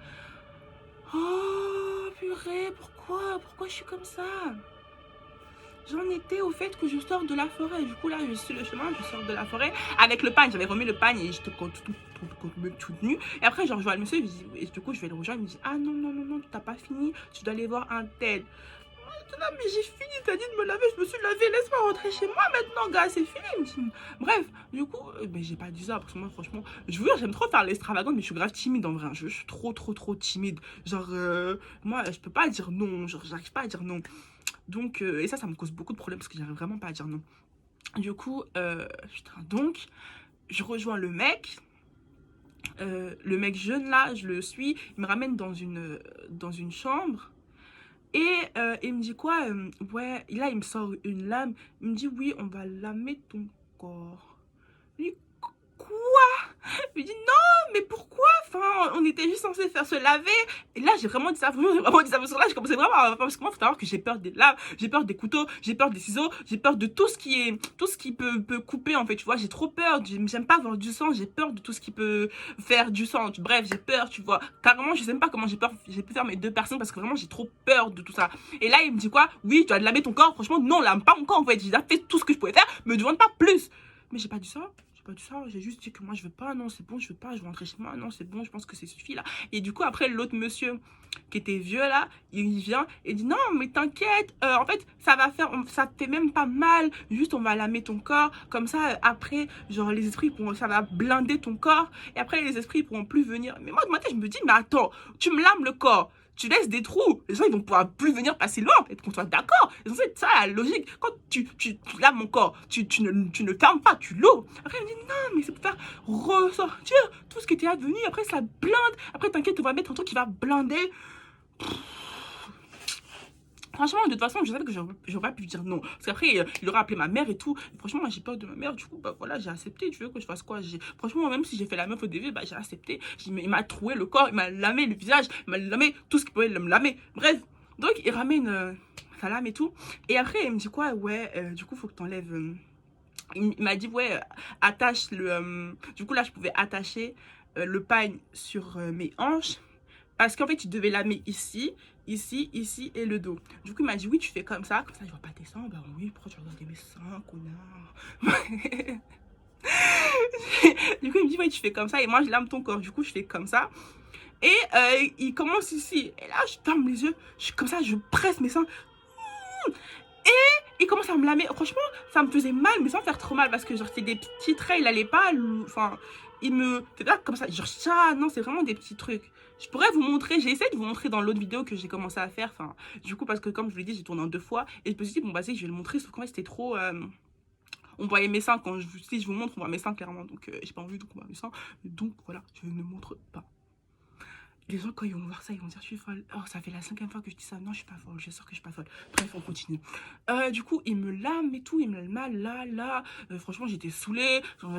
Oh, purée, pourquoi je suis comme ça? J'en étais au fait que je sors de la forêt. Du coup, là, je suis le chemin, je sors de la forêt avec le pagne. J'avais remis le pagne et j'étais toute nue. Et après, genre, je vois le monsieur et du coup, je vais le rejoindre. Il me dit, ah non, tu t'as pas fini. Tu dois aller voir un tel. Non, mais j'ai fini, t'as dit de me laver, je me suis lavée, laisse-moi rentrer chez moi maintenant, gars, c'est fini. Bref, du coup, ben, j'ai pas dit ça, parce que moi, franchement, je vous jure, j'aime trop faire l'extravagante, mais je suis grave timide en vrai, je suis trop timide. Genre, moi, je peux pas dire non, genre, j'arrive pas à dire non. Donc, et ça me cause beaucoup de problèmes, parce que j'arrive vraiment pas à dire non. Du coup, putain, donc, je rejoins le mec jeune là, je le suis, il me ramène dans une chambre. Et il me dit quoi ouais, là il me sort une lame. Il me dit oui, on va lamer ton corps. Je dis quoi? Il me dit non, mais pourquoi? Enfin, on était juste censé faire se laver. Et là, j'ai vraiment dit ça. J'ai vraiment dit ça. Parce que là, je commençais vraiment à... Parce que moi, il faut savoir que j'ai peur des laves, j'ai peur des couteaux, j'ai peur des ciseaux, j'ai peur de tout ce qui peut couper, en fait, tu vois. J'ai trop peur. J'aime pas voir du sang. J'ai peur de tout ce qui peut faire du sang. Bref, j'ai peur, tu vois. Carrément, je sais même pas comment j'ai pu faire mes 2 personnes parce que vraiment, j'ai trop peur de tout ça. Et là, il me dit quoi? Oui, tu vas laver ton corps. Franchement, non, lave pas mon corps, en fait. J'ai déjà fait tout ce que je pouvais faire. Me demande pas plus. Mais j'ai pas dit ça. Pas du ça, j'ai juste dit que moi je veux pas, non c'est bon, je veux pas, je veux rentrer chez moi, non c'est bon, je pense que c'est suffit là. Et du coup après l'autre monsieur qui était vieux là, il vient et dit non mais t'inquiète, en fait ça va faire, ça te fait même pas mal, juste on va lamer ton corps, comme ça après genre les esprits pourront, ça va blinder ton corps et après les esprits pourront plus venir. Mais moi de ma tête je me dis mais attends, tu me lames le corps, tu laisses des trous, les gens ils vont pouvoir plus venir passer loin, peut-être qu'on soit d'accord. C'est ça la logique. Quand tu laves mon corps, tu ne fermes pas, tu l'ouvres. Après, elle me dit non, mais c'est pour faire ressortir tout ce qui était advenu. Après, ça blinde. Après, t'inquiète, on va mettre un truc qui va blinder. Franchement, de toute façon, je savais que j'aurais pu dire non. Parce qu'après, il aurait appelé ma mère et tout. Et franchement, moi, j'ai peur de ma mère. Du coup, bah voilà, j'ai accepté. Tu veux que je fasse quoi? Franchement, même si j'ai fait la meuf au début, bah j'ai accepté. Il m'a troué le corps, il m'a lamé le visage, il m'a lamé tout ce qu'il pouvait me lamer. Bref, donc il ramène sa lame et tout. Et après, il me dit quoi? Ouais, du coup, faut que t'enlèves... il m'a dit, ouais, attache le... du coup, là, je pouvais attacher le pagne sur mes hanches. Parce qu'en fait, tu devais lamer ici, ici, ici et le dos. Du coup, il m'a dit, oui, tu fais comme ça je vois pas tes seins. Ben oui, pourquoi tu regardes mes seins, connard? Du coup, il me dit, oui, tu fais comme ça et moi, je lame ton corps. Du coup, je fais comme ça. Et il commence ici. Et là, je ferme les yeux. Je suis comme ça, je presse mes seins. Et il commence à me lamer. Franchement, ça me faisait mal, mais sans faire trop mal. Parce que, genre, c'est des petits traits. Il allait pas... Enfin, il me... C'est pas comme ça. Genre, ça, non, c'est vraiment des petits trucs. Je pourrais vous montrer, j'ai essayé de vous montrer dans l'autre vidéo que j'ai commencé à faire. Enfin, du coup, parce que comme je vous l'ai dit, j'ai tourné en 2 fois. Et je me suis dit, bon, bah, je vais le montrer. Sauf qu'en fait, c'était trop... on voyait mes seins. Si je vous montre, on voit mes seins clairement. Donc, j'ai pas envie, donc on voit mes seins. Donc, voilà, je ne montre pas. Les gens, quand ils vont voir ça, ils vont dire je suis folle. Oh, ça fait la 5e fois que je dis ça. Non, je suis pas folle. Je suis sûre que je suis pas folle. Bref, on continue. Du coup, il me lame et tout. Il me lame là. Franchement, j'étais saoulée. J'en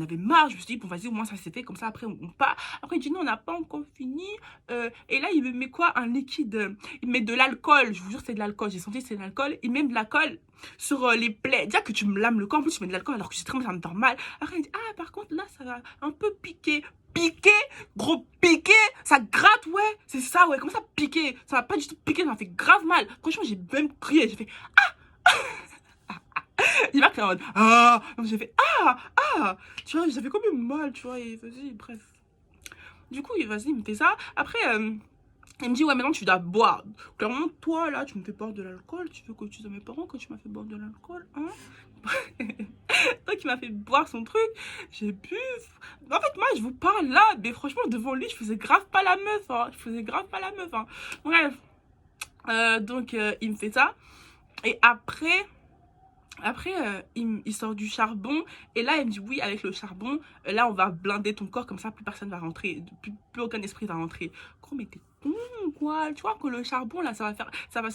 avais marre. Je me suis dit, bon, vas-y, au moins ça s'est fait. Comme ça, après, on part. Après, il dit non, on n'a pas encore fini. Et là, il me met quoi? Un liquide. Il met de l'alcool. Je vous jure, c'est de l'alcool. J'ai senti que c'est de l'alcool. Il met de l'alcool sur les plaies. Dire que tu me lames le corps. En plus, tu mets de l'alcool alors que ça me fait mal. Après, il dit, ah, par contre, là, ça va un peu piquer. Piquer, gros piquer, ça gratte, ouais, c'est ça, ouais, comment ça piquer, ça va pas du tout piquer, ça m'a fait grave mal, franchement j'ai même crié, j'ai fait j'ai pas crié en mode ah, j'ai fait tu vois, j'avais quand même mal, tu vois, et vas-y, bref, du coup, vas-y, il me fait ça, après, il me dit, ouais, maintenant tu dois boire. Clairement, toi, là, tu me fais boire de l'alcool. Tu veux que tu dises à mes parents que tu m'as fait boire de l'alcool, hein? Donc, il m'a fait boire son truc. J'ai bu. En fait, moi, je vous parle là, mais franchement, devant lui, je faisais grave pas la meuf, hein. Je faisais grave pas la meuf, hein. Bref. Donc, il me fait ça. Et après... il sort du charbon et là il me dit oui, avec le charbon là on va blinder ton corps, comme ça plus personne va rentrer, plus aucun esprit va rentrer. Gros, mais t'es con quoi, tu vois que le charbon là ça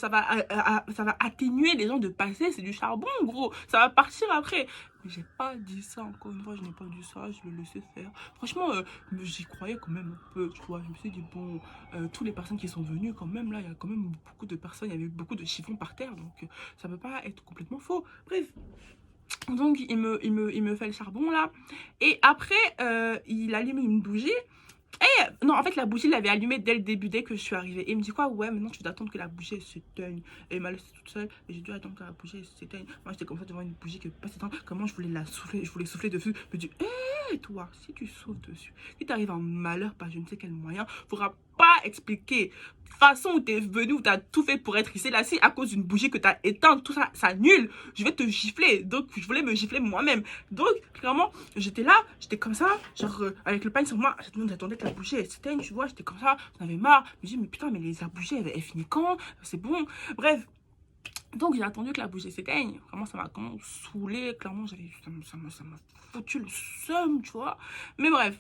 va atténuer les gens de passer, c'est du charbon gros, ça va partir après. Mais j'ai pas dit ça, encore une fois je n'ai pas dit ça, je l'ai laissé faire. Franchement j'y croyais quand même un peu, tu vois, je me suis dit bon, toutes les personnes qui sont venues quand même là, il y a quand même beaucoup de personnes, il y avait beaucoup de chiffons par terre, donc ça peut pas être complètement faux. Bref, donc il me fait le charbon là, et après il allume une bougie. Et non, en fait la bougie l'avait allumée dès le début, dès que je suis arrivée. Et il me dit quoi, ouais, maintenant tu dois attendre que la bougie s'éteigne. Et il m'a laissé toute seule et j'ai dû attendre que la bougie s'éteigne. Moi j'étais comme ça devant une bougie qui ne peut pas s'éteindre. Comment je voulais la souffler, je voulais souffler dessus. Je me dis, hé toi, si tu souffles dessus, si t'arrives en malheur par je ne sais quel moyen, faudra pas expliquer façon où t'es venu, où t'as tout fait pour être ici là. Si à cause d'une bougie que t'as éteinte, tout ça, ça annule, je vais te gifler. Donc je voulais me gifler moi-même. Donc clairement j'étais là, j'étais comme ça, genre avec le pain sur moi, j'attendais que la bougie elle s'éteigne, tu vois, j'étais comme ça, j'en avais marre. Je me dis mais putain, mais la bougie elle finit quand? C'est bon. Bref, donc j'ai attendu que la bougie s'éteigne. Vraiment ça m'a comment saoulé, clairement ça m'a foutu le seum, tu vois. Mais bref,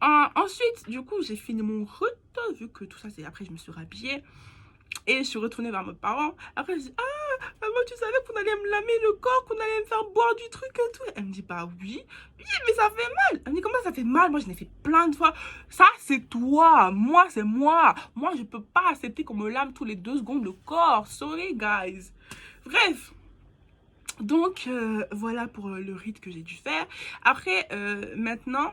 ensuite du coup j'ai fini mon route, vu que tout ça c'est après je me suis rhabillée et je suis retournée vers mes parents. Après je dis maman, tu savais qu'on allait me lamer le corps, qu'on allait me faire boire du truc et tout? Elle me dit bah oui, mais ça fait mal. Elle me dit comment ça fait mal. Moi, je l'ai fait plein de fois. Ça, c'est toi. Moi, c'est moi. Moi, je peux pas accepter qu'on me lame tous les 2 secondes le corps. Sorry, guys. Bref. Donc, voilà pour le rite que j'ai dû faire. Après, maintenant...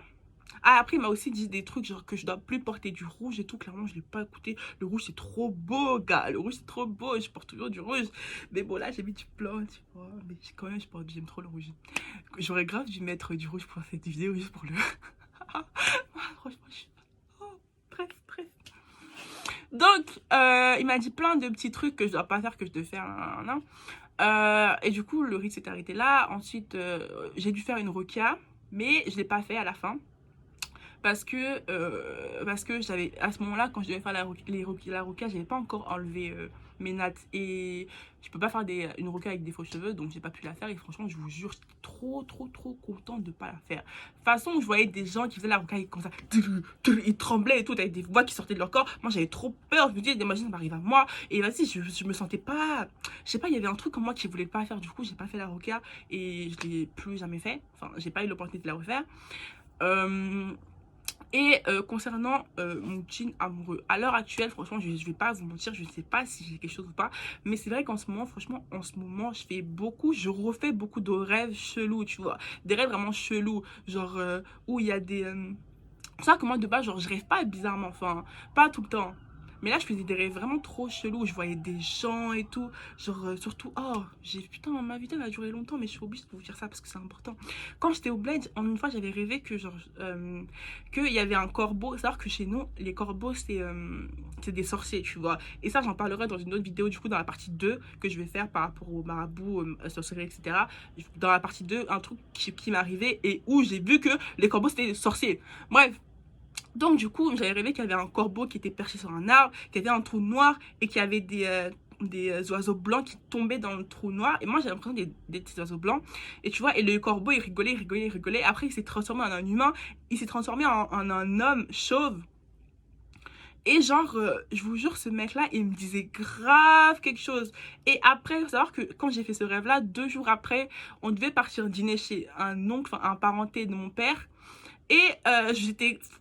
Ah, après, il m'a aussi dit des trucs, genre que je dois plus porter du rouge et tout. Clairement, je l'ai pas écouté. Le rouge, c'est trop beau, gars. Le rouge, c'est trop beau. Je porte toujours du rouge. Mais bon, là, j'ai mis du blanc, tu vois. Mais quand même, j'aime trop le rouge. J'aurais grave dû mettre du rouge pour cette vidéo, juste pour le... Franchement, je suis... Oh, bref, bref. Donc, il m'a dit plein de petits trucs que je dois pas faire, que je dois faire. Et du coup, le rite s'est arrêté là. Ensuite, j'ai dû faire une rokia, mais je l'ai pas fait à la fin. Parce que j'avais, à ce moment-là, quand je devais faire la roca, j'avais pas encore enlevé mes nattes. Et je peux pas faire une roca avec des faux cheveux, donc j'ai pas pu la faire. Et franchement, je vous jure, j'étais trop contente de pas la faire. De toute façon, je voyais des gens qui faisaient la roca comme ça, ils tremblaient et tout, avec des voix qui sortaient de leur corps. Moi, j'avais trop peur. Je me disais, imagine, ça m'arrive à moi. Et vas-y, je me sentais pas... Je sais pas, il y avait un truc en moi qui voulait pas faire. Du coup, j'ai pas fait la roca et je l'ai plus jamais fait. Enfin, j'ai pas eu l'opportunité de la refaire. Et concernant mon jean amoureux, à l'heure actuelle, franchement, je vais pas vous mentir, je ne sais pas si j'ai quelque chose ou pas. Mais c'est vrai qu'en ce moment, franchement, je refais beaucoup de rêves chelous, tu vois. Des rêves vraiment chelous, genre où il y a des... C'est ça que moi, de base, genre, je rêve pas bizarrement, enfin, pas tout le temps. Mais là, je faisais des rêves vraiment trop chelous. Je voyais des gens et tout. Genre, surtout, oh, putain, ma vie, elle a duré longtemps, mais je suis obligée de vous dire ça parce que c'est important. Quand j'étais au bled, une fois, j'avais rêvé que, genre, qu'il y avait un corbeau. C'est-à-dire que chez nous, les corbeaux, c'est des sorciers, tu vois. Et ça, j'en parlerai dans une autre vidéo, du coup, dans la partie 2 que je vais faire par rapport au marabout, sorcellerie, etc. Dans la partie 2, un truc qui m'est arrivé et où j'ai vu que les corbeaux, c'était des sorciers. Bref. Donc du coup, j'avais rêvé qu'il y avait un corbeau qui était perché sur un arbre, qu'il y avait un trou noir et qu'il y avait des oiseaux blancs qui tombaient dans le trou noir. Et moi, j'avais l'impression des petits oiseaux blancs. Et tu vois, et le corbeau, il rigolait. Après, il s'est transformé en un humain. Il s'est transformé en un homme chauve. Et genre, je vous jure, ce mec-là, il me disait grave quelque chose. Et après, il faut savoir que quand j'ai fait ce rêve-là, 2 jours après, on devait partir dîner chez un oncle, enfin un parenté de mon père. Et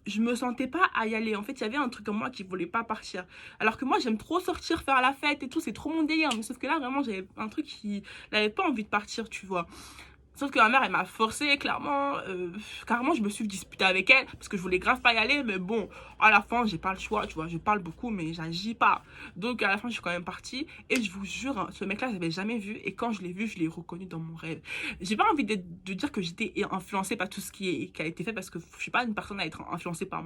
je me sentais pas à y aller. En fait, il y avait un truc en moi qui voulait pas partir. Alors que moi, j'aime trop sortir, faire la fête et tout. C'est trop mon délire. Mais sauf que là, vraiment, j'avais un truc qui n'avait pas envie de partir, tu vois. Sauf que ma mère, elle m'a forcé, clairement. Carrément, je me suis disputée avec elle parce que je voulais grave pas y aller. Mais bon, à la fin, j'ai pas le choix, tu vois. Je parle beaucoup, mais j'agis pas. Donc, à la fin, je suis quand même partie. Et je vous jure, hein, ce mec-là, je l'avais jamais vu. Et quand je l'ai vu, je l'ai reconnu dans mon rêve. J'ai pas envie de dire que j'étais influencée par tout ce qui a été fait parce que je suis pas une personne à être influencée par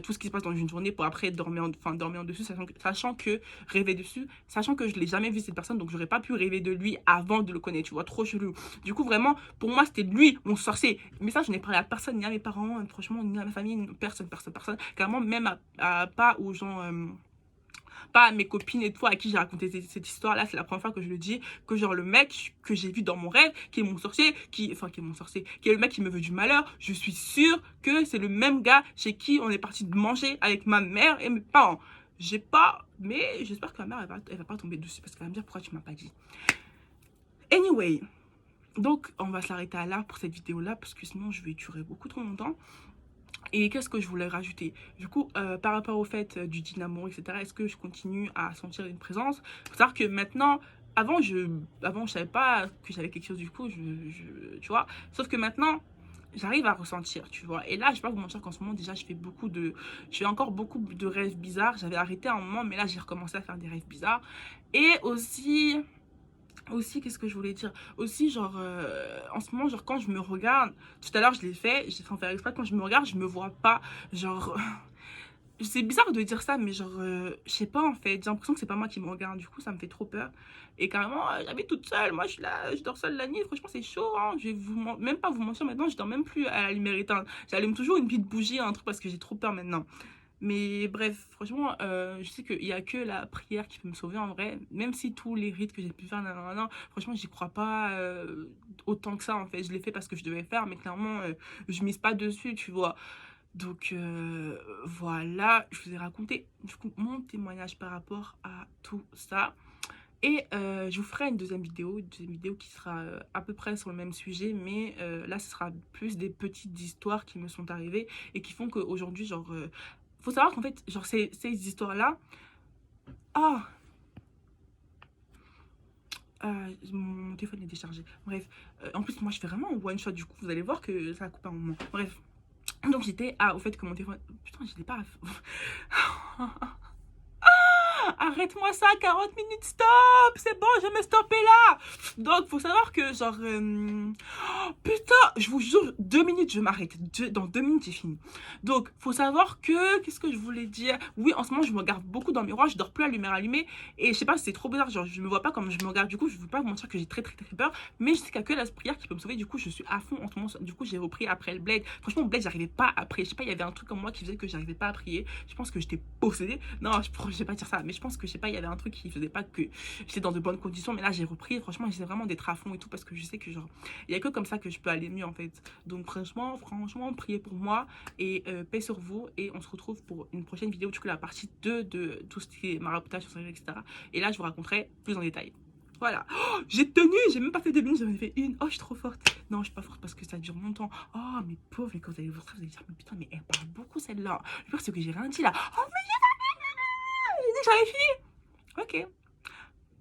tout ce qui se passe dans une journée pour après dormir en dessus, sachant que rêver dessus, sachant que je l'ai jamais vu cette personne. Donc, j'aurais pas pu rêver de lui avant de le connaître, tu vois. Trop chelou. Du coup, vraiment, pour moi, c'était lui, mon sorcier. Mais ça, je n'ai parlé à personne, ni à mes parents, franchement, ni à ma famille, personne. Carrément, même pas aux gens, pas à mes copines et tout, à qui j'ai raconté cette histoire-là. C'est la première fois que je le dis, que genre le mec que j'ai vu dans mon rêve, qui est mon sorcier, qui est le mec qui me veut du malheur, je suis sûre que c'est le même gars chez qui on est parti de manger avec ma mère et mes parents. Mais j'espère que ma mère, elle va pas tomber dessus, parce qu'elle va me dire pourquoi tu m'as pas dit. Anyway. Donc, on va s'arrêter à là pour cette vidéo-là, parce que sinon, je vais durer beaucoup trop longtemps. Et qu'est-ce que je voulais rajouter? Du coup, par rapport au fait du dynamo, etc., est-ce que je continue à sentir une présence? Il faut savoir que maintenant, avant, je savais pas que j'avais quelque chose du coup, tu vois. Sauf que maintenant, j'arrive à ressentir, tu vois. Et là, je vais pas vous mentir qu'en ce moment, déjà, je fais encore beaucoup de rêves bizarres. J'avais arrêté à un moment, mais là, j'ai recommencé à faire des rêves bizarres. Et aussi, qu'est-ce que je voulais dire? Aussi, genre, en ce moment, genre, quand je me regarde, tout à l'heure, je l'ai fait, j'ai fait en faire exprès, quand je me regarde, je me vois pas, genre, c'est bizarre de dire ça, mais genre, je sais pas, en fait, j'ai l'impression que c'est pas moi qui me regarde, du coup, ça me fait trop peur. Et carrément, j'habite toute seule, moi, je suis là, je dors seule la nuit, franchement, c'est chaud, hein, je vais même pas vous mentir, maintenant, je dors même plus à la lumière éteinte, j'allume toujours une petite bougie, un truc, parce que j'ai trop peur maintenant. Mais bref, franchement, je sais qu'il n'y a que la prière qui peut me sauver en vrai. Même si tous les rites que j'ai pu faire, nanana, franchement, j'y crois pas autant que ça en fait. Je l'ai fait parce que je devais faire, mais clairement, je mise pas dessus, tu vois. Donc voilà, je vous ai raconté du coup mon témoignage par rapport à tout ça. Et je vous ferai une deuxième vidéo qui sera à peu près sur le même sujet, mais là, ce sera plus des petites histoires qui me sont arrivées et qui font qu'aujourd'hui, genre, faut savoir qu'en fait, genre, ces histoires-là, ah, mon téléphone est déchargé. Bref, en plus, moi, je fais vraiment un one shot, du coup, vous allez voir que ça a coupé un moment. Bref, donc j'étais, au fait que mon téléphone, putain, je l'ai pas. Arrête-moi ça, 40 minutes, stop! C'est bon, je vais me stopper là! Donc, faut savoir que, genre, putain, je vous jure, 2 minutes, je m'arrête. Dans 2 minutes, j'ai fini. Donc, faut savoir que, qu'est-ce que je voulais dire? Oui, en ce moment, je me regarde beaucoup dans le miroir, je dors plus à lumière allumée. Et je sais pas, c'est trop bizarre, genre, je me vois pas comme je me regarde. Du coup, je veux pas vous mentir que j'ai très, très, très peur. Mais je sais qu'il y a que la prière qui peut me sauver. Du coup, je suis à fond en ce moment. Du coup, j'ai repris après le bled. Franchement, le bled, j'arrivais pas à prier. Je sais pas, il y avait un truc en moi qui faisait que j'arrivais pas à prier. Je pense que j'étais possédée. Non, je vais pas dire ça, mais je pense que, je sais pas, il y avait un truc qui faisait pas que j'étais dans de bonnes conditions. Mais là, j'ai repris. Franchement, j'essaie vraiment d'être à fond et tout parce que je sais que, genre, il y a que comme ça que je peux aller mieux en fait. Donc, franchement, priez pour moi et paix sur vous. Et on se retrouve pour une prochaine vidéo, du coup, la partie 2 de tout ce qui est ma réputation, etc. Et là, je vous raconterai plus en détail. Voilà. Oh, j'ai tenu, j'ai même pas fait 2 minutes, j'en ai fait une. Oh, je suis trop forte. Non, je suis pas forte parce que ça dure longtemps. Oh, mais pauvre, et quand vous allez voir ça, vous allez dire, mais putain, mais elle parle beaucoup celle-là. Le pire, c'est que j'ai rien dit là. Oh, mais j'ai dit que j'avais fini. Ok.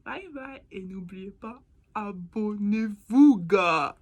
Bye bye. Et n'oubliez pas, abonnez-vous, gars.